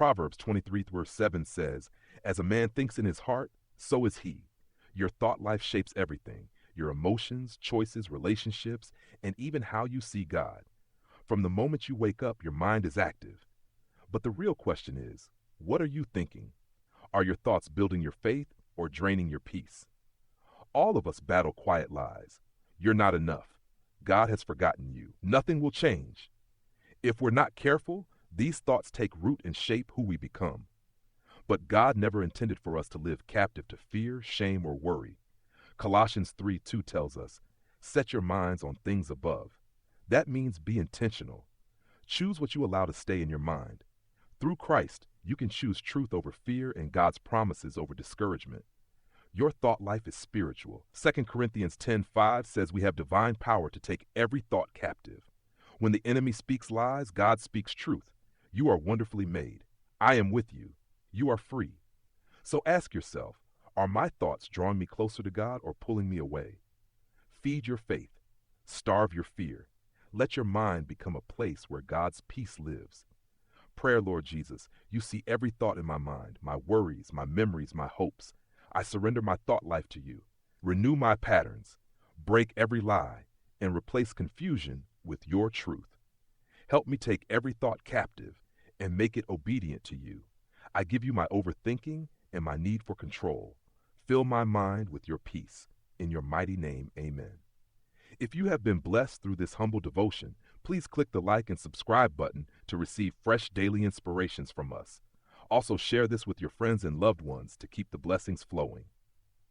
Proverbs 23 verse 7 says, "As a man thinks in his heart, so is he." Your thought life shapes everything: your emotions, choices, relationships, and even how you see God. From the moment you wake up, your mind is active. But the real question is, what are you thinking? Are your thoughts building your faith or draining your peace? All of us battle quiet lies. You're not enough. God has forgotten you. Nothing will change. If we're not careful, these thoughts take root and shape who we become. But God never intended for us to live captive to fear, shame, or worry. Colossians 3:2 tells us, "Set your minds on things above." That means be intentional. Choose what you allow to stay in your mind. Through Christ, you can choose truth over fear and God's promises over discouragement. Your thought life is spiritual. 2 Corinthians 10:5 says we have divine power to take every thought captive. When the enemy speaks lies, God speaks truth. You are wonderfully made. I am with you. You are free. So ask yourself, are my thoughts drawing me closer to God or pulling me away? Feed your faith. Starve your fear. Let your mind become a place where God's peace lives. Prayer, Lord Jesus, you see every thought in my mind, my worries, my memories, my hopes. I surrender my thought life to you. Renew my patterns. Break every lie and replace confusion with your truth. Help me take every thought captive and make it obedient to you. I give you my overthinking and my need for control. Fill my mind with your peace. In your mighty name, amen. If you have been blessed through this humble devotion, please click the like and subscribe button to receive fresh daily inspirations from us. Also, share this with your friends and loved ones to keep the blessings flowing.